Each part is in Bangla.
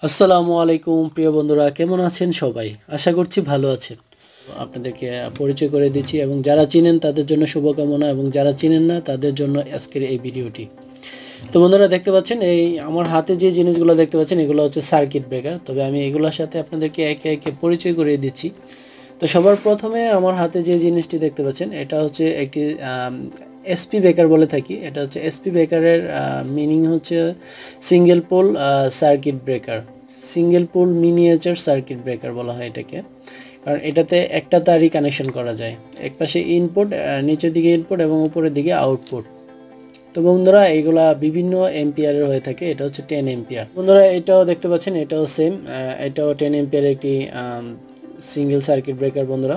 আসসালামু আলাইকুম প্রিয় বন্ধুরা, কেমন আছেন সবাই? আশা করছি ভালো আছেন। আপনাদেরকে পরিচয় করে দিচ্ছি এবং যারা চিনেন তাদের জন্য শুভকামনা এবং যারা চিনেন না তাদের জন্য আজকের এই ভিডিওটি। তো বন্ধুরা, দেখতে পাচ্ছেন এই আমার হাতে যে জিনিসগুলো দেখতে পাচ্ছেন এগুলো হচ্ছে সার্কিট ব্রেকার। তবে আমি এগুলোর সাথে আপনাদেরকে একে একে পরিচয় করিয়ে দিচ্ছি। তো সবার প্রথমে আমার হাতে যে জিনিসটি দেখতে পাচ্ছেন এটা হচ্ছে একটি এসপি ব্রেকার বলে থাকি। এটা হচ্ছে এসপি ব্রেকারের মিনিং হচ্ছে single pole circuit breaker, single pole miniature circuit breaker বলা হয় এটাকে। কারণ এটাতে একটা তারই কানেকশন করা যায়, একপাশে ইনপুট, নিচের দিকে ইনপুট এবং উপরের দিকে আউটপুট। তো বন্ধুরা, এইগুলা বিভিন্ন এম্পিয়ারের হয়ে থাকে। এটা হচ্ছে 10 এম্পিয়ার। বন্ধুরা, এটাও দেখতে পাচ্ছেন, এটাও সেম, এটাও 10 এম্পিয়ার একটি সিঙ্গেল সার্কিট ব্রেকার বন্ধুরা।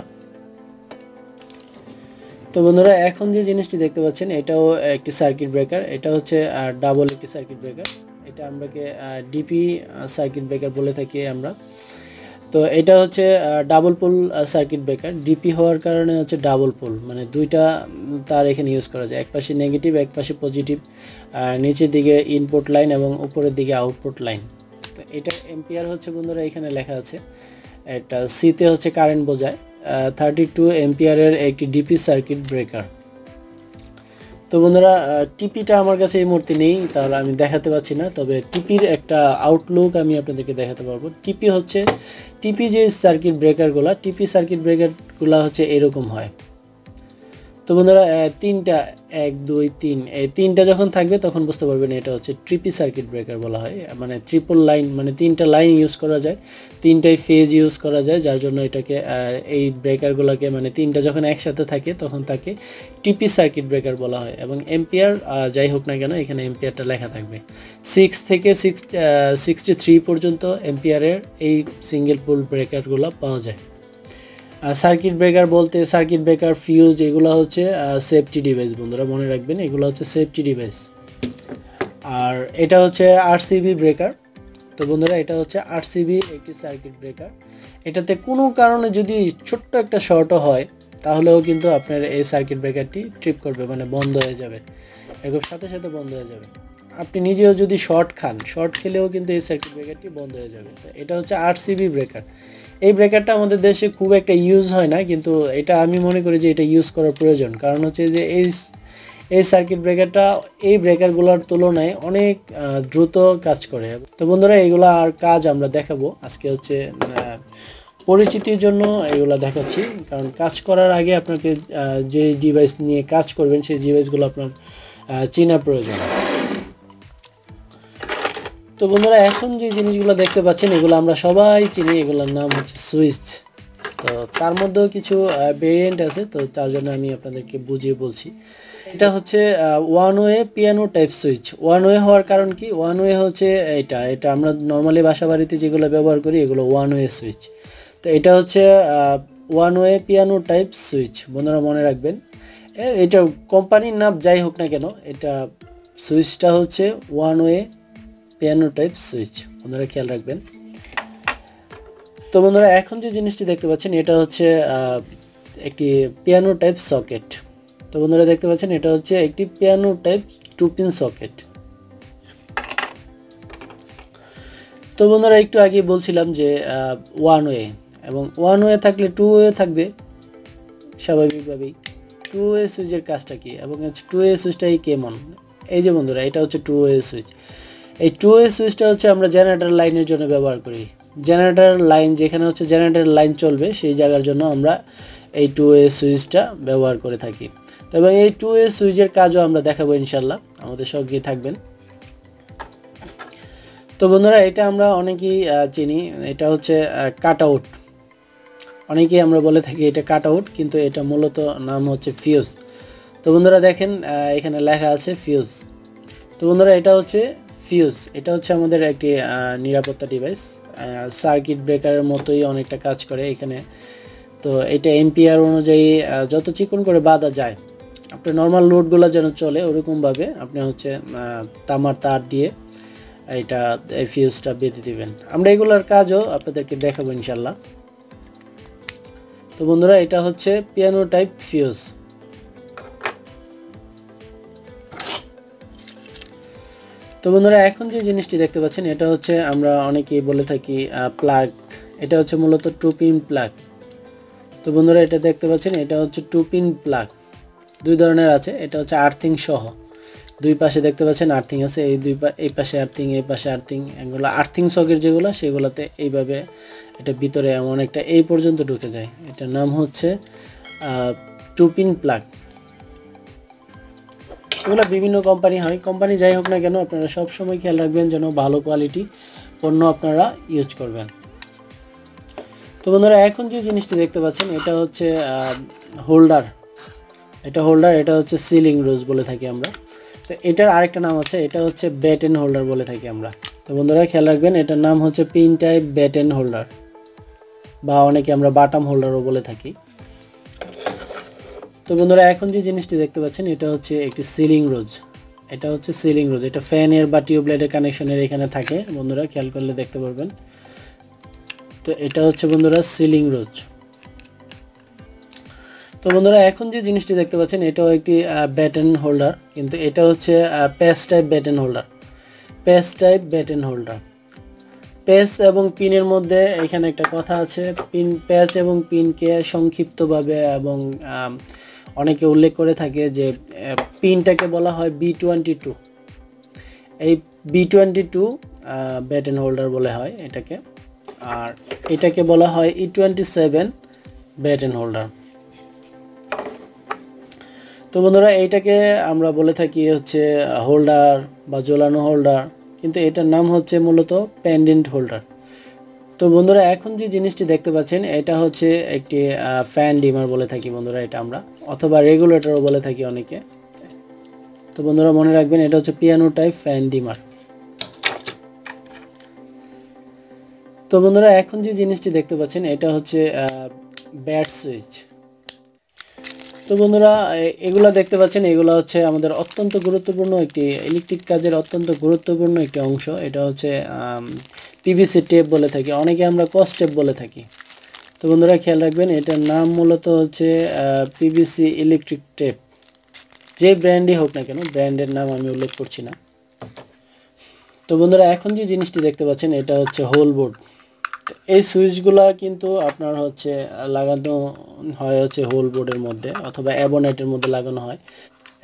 তো বন্ধুরা, এখন যে জিনিসটি দেখতে পাচ্ছেন এটাও একটি সার্কিট ব্রেকার। এটা হচ্ছে ডাবল একটি সার্কিট ব্রেকার। এটা আমরাকে ডিপি সার্কিট ব্রেকার বলে থাকি আমরা। তো এটা হচ্ছে double pole circuit breaker. DP হওয়ার কারণে হচ্ছে ডাবল পোল, মানে দুইটা তার এখানে ইউজ করা যায়, একপাশে নেগেটিভ একপাশে পজিটিভ, নিচের দিকে ইনপুট লাইন এবং উপরের দিকে আউটপুট লাইন। তো এটা এম্পিয়ার হচ্ছে বন্ধুরা এখানে লেখা আছে। এটা সিতে হচ্ছে কারেন্ট বোঝায়। 32 এম্পিয়ারের একটি ডিপি সার্কিট ব্রেকার। তো বন্ধুরা, টিপিটা আমার কাছে এই মুহূর্তে নেই, তাহলে আমি দেখাতে পাচ্ছি না। তবে টিপির একটা আউটলুক আমি আপনাদেরকে দেখাতে পারবো। টিপি যে সার্কিট ব্রেকারগুলো, টিপি সার্কিট ব্রেকারগুলো হচ্ছে এরকম হয়। তো বন্ধুরা, তিনটা 1 2 3 এই তিনটা যখন থাকবে তখন বুঝতে পারবেন এটা হচ্ছে ট্রিপি সার্কিট ব্রেকার বলা হয়। মানে ট্রিপল লাইন, মানে তিনটা লাইন ইউজ করা যায়, তিনটাই ফেজ ইউজ করা যায়, যার জন্য এটাকে এই ব্রেকারগুলোকে, মানে তিনটা যখন একসাথে থাকে তখন তাকে টিপি সার্কিট ব্রেকার বলা হয়। এবং এম্পিয়ার যাই হোক না কেন এখানে এম্পিয়ারটা লেখা থাকবে। 6 থেকে 63 পর্যন্ত এম্পিয়ারের এই সিঙ্গেল পোল ব্রেকারগুলো পাওয়া যায়। সার্কিট ব্রেকার বলতে সার্কিট ব্রেকার, ফিউজ, এগুলো হচ্ছে সেফটি ডিভাইস বন্ধুরা, মনে রাখবেন এগুলো হচ্ছে সেফটি ডিভাইস। আর এটা হচ্ছে আরসিবি ব্রেকার। তো বন্ধুরা, এটা হচ্ছে আরসিবি একটি সার্কিট ব্রেকার। এটাতে কোনো কারণে যদি ছোট্ট একটা শর্টও হয় তাহলেও কিন্তু আপনার এই সার্কিট ব্রেকারটি ট্রিপ করবে, মানে বন্ধ হয়ে যাবে, এরকম সাথে সাথে বন্ধ হয়ে যাবে। আপনি নিজেও যদি শর্ট খেলেও কিন্তু এই সার্কিট ব্রেকারটি বন্ধ হয়ে যাবে। তো এটা হচ্ছে আরসিবি ব্রেকার। এই ব্রেকারটা আমাদের দেশে খুব একটা ইউজ হয় না, কিন্তু এটা আমি মনে করি যে এটা ইউজ করার প্রয়োজন। কারণ হচ্ছে যে এই সার্কিট ব্রেকারটা এই ব্রেকারগুলোর তুলনায় অনেক দ্রুত কাজ করে। তো বন্ধুরা, এইগুলা আর কাজ আমরা দেখাবো আজকে হচ্ছে পরিচিতির জন্য এগুলো দেখাচ্ছি। কারণ কাজ করার আগে আপনাকে যে ডিভাইস নিয়ে কাজ করবেন সেই ডিভাইসগুলো আপনার চেনা প্রয়োজন। তো বন্ধুরা, এখন যে জিনিসগুলো দেখতে পাচ্ছেন এগুলো আমরা সবাই চিনি, এগুলোর নাম হচ্ছে সুইচ। তো তার মধ্যেও কিছু ভেরিয়েন্ট আছে, তো তার জন্য আমি আপনাদেরকে বুঝিয়ে বলছি। এটা হচ্ছে one way piano type switch. One way হওয়ার কারণ কি? ওয়ান ওয়ে হচ্ছে এটা আমরা নর্মালি বাসা বাড়িতে যেগুলো ব্যবহার করি এগুলো ওয়ান ওয়ে সুইচ। তো এটা হচ্ছে one way piano type switch, বন্ধুরা মনে রাখবেন। এটা কোম্পানির নাম যাই হোক না কেন, এটা সুইচটা হচ্ছে one way piano type switch, বন্ধুরা খেয়াল রাখবেন। তো বন্ধুরা, এখন যে জিনিসটি দেখতে পাচ্ছেন এটা হচ্ছে একটি পিয়ানো টাইপ সকেট। তো বন্ধুরা দেখতে পাচ্ছেন এটা হচ্ছে একটি পিয়ানো টাইপ 2 পিন সকেট। তো বন্ধুরা, একটু আগে বলছিলাম যে ওয়ান ওয়ে, এবং ওয়ান ওয়ে থাকলে টু ওয়ে থাকবে স্বাভাবিকভাবেই। টু ওয়ে সুইচের কাজটা কি এবং টু ওয়ে সুইচটাই কেমন? এই যে বন্ধুরা, এটা হচ্ছে টু ওয়ে সুইচ। এই টু ওয়ে সুইচটা হচ্ছে আমরা জেনারেটর লাইনের জন্য ব্যবহার করি। জেনারেটর লাইন, যেখানে হচ্ছে জেনারেটর লাইন চলবে সেই জায়গার জন্য আমরা এই টু ওয়ে সুইচটা ব্যবহার করে থাকি। তবে এই টু ওয়ে সুইচের কাজও আমরা দেখাবো ইনশাল্লাহ, আমাদের সঙ্গে থাকবেন। তো বন্ধুরা, এটা আমরা অনেকেই চিনি, এটা হচ্ছে কাট আউট। অনেকেই আমরা বলে থাকি এটা কাট আউট, কিন্তু এটা মূলত নাম হচ্ছে ফিউজ। তো বন্ধুরা দেখেন, এখানে লেখা আছে ফিউজ। তো বন্ধুরা, এটা হচ্ছে ফিউজ। এটা হচ্ছে আমাদের একটি নিরাপত্তা ডিভাইস, সার্কিট ব্রেকারের মতোই অনেকটা কাজ করে এখানে। তো এটা এম্পিয়ার অনুযায়ী যত চিকন করে বাঁধা যায়, আপনার নর্মাল লোডগুলো যেন চলে ওরকমভাবে আপনি হচ্ছে তামার তার দিয়ে এটা এই ফিউজটা বেঁধে দিবেন। আমরা এগুলোর কাজও আপনাদেরকে দেখাবো ইনশাল্লাহ। তো বন্ধুরা, এটা হচ্ছে পিয়ানো টাইপ ফিউজ। তো তো বন্ধুরা এখন যে জিনিসটি দেখতে পাচ্ছেন এটা হচ্ছে আমরা অনেকেই বলে থাকি প্লাগ। এটা হচ্ছে মূলত 2 পিন প্লাগ। তো বন্ধুরা এটা দেখতে পাচ্ছেন এটা হচ্ছে 2 পিন প্লাগ। দুই ধরনের আছে, এটা হচ্ছে আর্থিং সহ। দুই পাশে দেখতে পাচ্ছেন আর্থিং আছে, এই পাশে আর্থিং, এই পাশে আর্থিং। এগুলো আর্থিং সকেট যেগুলো সেগুলোতে এইভাবে এটা ভিতরে এমন একটা এই পর্যন্ত ঢুকে যায়। এটার নাম হচ্ছে 2 পিন প্লাগ। এগুলো বিভিন্ন কোম্পানি হয়, কোম্পানি যাই হোক না কেন আপনারা সব সময় খেয়াল রাখবেন যেন ভালো কোয়ালিটি পণ্য আপনারা ইউজ করবেন। তো বন্ধুরা এখন যে জিনিসটি দেখতে পাচ্ছেন এটা হচ্ছে হোল্ডার। এটা হচ্ছে সিলিং রোজ বলে থাকি আমরা। তো এটার আরেকটা নাম আছে, এটা হচ্ছে ব্যাটেন হোল্ডার বলে থাকি আমরা। তো বন্ধুরা খেয়াল রাখবেন এটার নাম হচ্ছে পিন টাইপ ব্যাটেন হোল্ডার, বা অনেকে আমরা বাটাম হোল্ডারও বলে থাকি। তো বন্ধুরা এখন যে জিনিসটি দেখতে পাচ্ছেন এটা হচ্ছে একটি সিলিং রোজ। এটা ফ্যানের বা টিউবলাইটের কানেকশনের এখানে থাকে, বন্ধুরা খেয়াল করলে দেখতে পারবেন। তো এটা হচ্ছে বন্ধুরা সিলিং রোজ। তো বন্ধুরা এখন যে জিনিসটি দেখতে পাচ্ছেন এটাও একটি ব্যাটেন হোল্ডার, কিন্তু এটা হচ্ছে প্যাচ টাইপ ব্যাটেন হোল্ডার। প্যাচ এবং পিনের মধ্যে এখানে একটা কথা আছে, প্যাচ এবং পিনকে সংক্ষিপ্তভাবে এবং অনেকে উল্লেখ করে থাকে যে পিনটাকে বলা হয় B22। এই B22 ব্যাটেন হোল্ডার বলা হয় এটাকে, আর এটাকে বলা হয় E27 ব্যাটেন হোল্ডার। তো বন্ধুরা এইটাকে আমরা বলে থাকি হচ্ছে হোল্ডার বা ঝোলানো হোল্ডার, কিন্তু এটার নাম হচ্ছে মূলত পেন্ডেন্ট হোল্ডার। তো বন্ধুরা এখন যে জিনিসটি দেখতে পাচ্ছেন এটা হচ্ছে একটি ফ্যান ডিমার বলে থাকি বন্ধুরা, এটা আমরা, অথবা রেগুলেটরও বলে থাকি অনেকে। তো বন্ধুরা মনে রাখবেন এটা হচ্ছে পিয়ানো টাইপ ফ্যান ডিমার। তো বন্ধুরা এখন যে জিনিসটি দেখতে পাচ্ছেন এটা হচ্ছে ব্যাট সুইচ। তো বন্ধুরা এগুলা দেখতে পাচ্ছেন এগুলো হচ্ছে আমাদের অত্যন্ত গুরুত্বপূর্ণ একটি ইলেকট্রিক কাজের অত্যন্ত গুরুত্বপূর্ণ একটি অংশ। এটা হচ্ছে পিভিসি টেপ বলে থাকি, অনেকে আমরা কস টেপ বলে থাকি। তো বন্ধুরা খেয়াল রাখবেন এটার নাম মূলত হচ্ছে পিভিসি ইলেকট্রিক টেপ। যে ব্র্যান্ডই হোক না কেন, ব্র্যান্ডের নাম আমি উল্লেখ করছি না। তো বন্ধুরা এখন যে জিনিসটি দেখতে পাচ্ছেন এটা হচ্ছে হোল বোর্ড। এই সুইচগুলা কিন্তু আপনার হচ্ছে লাগানো হয় হচ্ছে হোল বোর্ডের মধ্যে অথবা অ্যাবোনেটের মধ্যে লাগানো হয়।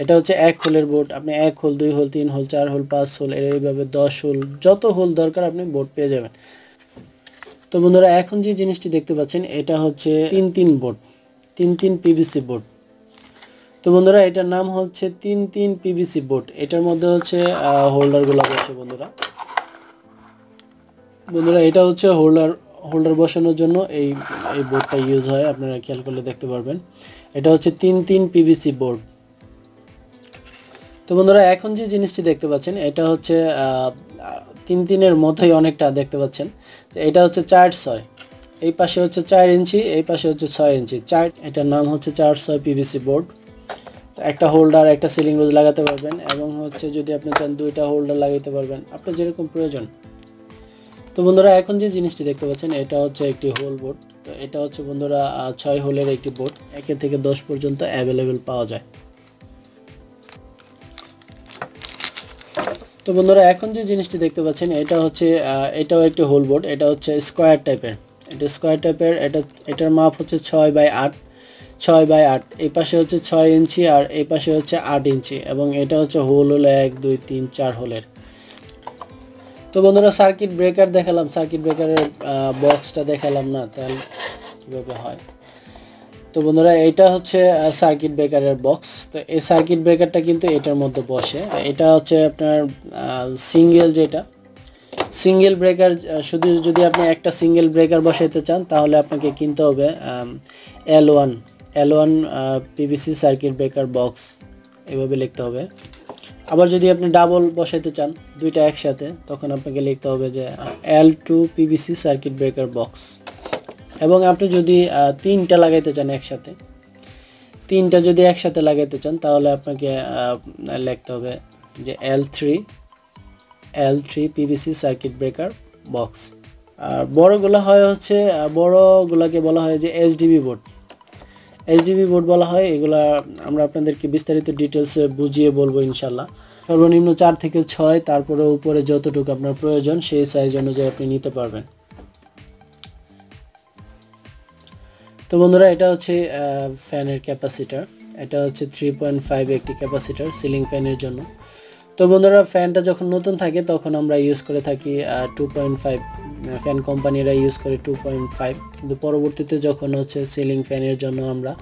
এটা হচ্ছে 1 হোলের বোর্ড, আপনি 1 hole, 2 hole, 3 hole, 4 hole, 5 hole, এইভাবে 10 হোল, যত হোল দরকার আপনি বোর্ড পেয়ে যাবেন। তো বন্ধুরা এখন যে জিনিসটি দেখতে পাচ্ছেন এটা হচ্ছে 3 বোর্ড, 3 পিভিসি বোর্ড। তো বন্ধুরা এটার নাম হচ্ছে 3 পিভিসি বোর্ড। এটার মধ্যে হচ্ছে হোল্ডারগুলো বসে বন্ধুরা এটা হচ্ছে হোল্ডার বসানোর জন্য এই বোর্ডটা ইউজ হয়, আপনারা খেয়াল করলে দেখতে পারবেন। এটা হচ্ছে 3 পিভিসি বোর্ড। তো বন্ধুরা এখন যে জিনিসটি দেখতে পাচ্ছেন এটা হচ্ছে 3 মতোই অনেকটা দেখতে পাচ্ছেন। এটা হচ্ছে 4/6, এই পাশে হচ্ছে 4 ইঞ্চি, এই পাশে হচ্ছে 6 ইঞ্চি। এটার নাম হচ্ছে 4/6 পিভিসি বোর্ড। একটা হোল্ডার, একটা সিলিং রোজ লাগাতে পারবেন, এবং হচ্ছে যদি আপনি চান 2টা হোল্ডার লাগাতে পারবেন, আপনার যেরকম প্রয়োজন। তো বন্ধুরা এখন যে জিনিসটি দেখতে পাচ্ছেন এটা হচ্ছে একটি হোল বোর্ড। তো এটা হচ্ছে বন্ধুরা 6 হোলের একটি বোর্ড, 1 থেকে 10 পর্যন্ত অ্যাভেলেবেল পাওয়া যায়। তো বন্ধুরা এখন যে জিনিসটি দেখতে পাচ্ছেন এটা হচ্ছে এটাও একটি হোল বোর্ড। এটা হচ্ছে স্কোয়ার টাইপের, এটার মাপ হচ্ছে 6/8, এই পাশে হচ্ছে 6 ইঞ্চি আর এই পাশে হচ্ছে 8 ইঞ্চি, এবং এটা হচ্ছে হোল হলো 1 2 3 4 হোলের। তো বন্ধুরা সার্কিট ব্রেকার দেখালাম, সার্কিট ব্রেকারের বক্সটা দেখালাম না, তাহলে কীভাবে হয়। তো বন্ধুরা এটা হচ্ছে সার্কিট ব্রেকারের বক্স। তো এই সার্কিট ব্রেকারটা কিন্তু এটার মধ্যে বসে। এটা হচ্ছে আপনার সিঙ্গেল ব্রেকার। শুধু যদি আপনি একটা সিঙ্গেল ব্রেকার বসাইতে চান তাহলে আপনাকে কিনতে হবে L1 PVC circuit breaker box, এভাবে লিখতে হবে। আবার যদি আপনি ডাবল বসাইতে চান দুইটা একসাথে, তখন আপনাকে লিখতে হবে যে L2 PVC circuit breaker box. এবং আপনি যদি 3টা লাগাইতে চান একসাথে, 3টা যদি একসাথে লাগাইতে চান তাহলে আপনাকে লিখতে হবে যে L3 PVC circuit breaker box. আর বড়গুলোকে বলা হয় যে এইচডিবি বোর্ড বলা হয়। এগুলা আমরা আপনাদেরকে বিস্তারিত ডিটেলসে বুঝিয়ে বলবো ইনশাল্লাহ। সর্বনিম্ন 4 থেকে 6, তারপরে উপরে যতটুকু আপনার প্রয়োজন সেই সাইজ অনুযায়ী আপনি নিতে পারবেন। তো বন্ধুরা এটা হচ্ছে ফ্যানের ক্যাপাসিটার, এটা হচ্ছে 3.5 একটি ক্যাপাসিটার সিলিং ফ্যানের জন্য। তো বন্ধুরা ফ্যানটা যখন নতুন থাকে তখন আমরা ইউজ করে থাকি 2.5, ফ্যান কোম্পানিরা ইউজ করে 2.5, কিন্তু পরবর্তীতে যখন হচ্ছে সিলিং ফ্যানের জন্য আমরা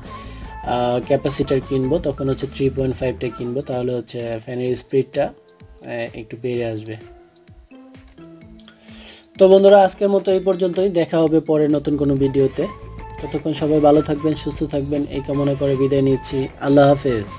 ক্যাপাসিটার কিনবো তখন হচ্ছে 3.5টা কিনবো, তাহলে হচ্ছে ফ্যানের স্পিডটা একটু বেড়ে আসবে। তো বন্ধুরা আজকের মতো এই পর্যন্তই, দেখা হবে পরে নতুন কোনো ভিডিওতে। ততক্ষণ সবাই ভালো থাকবেন, সুস্থ থাকবেন এই কামনা করে বিদায় নিচ্ছি। আল্লাহ হাফেজ।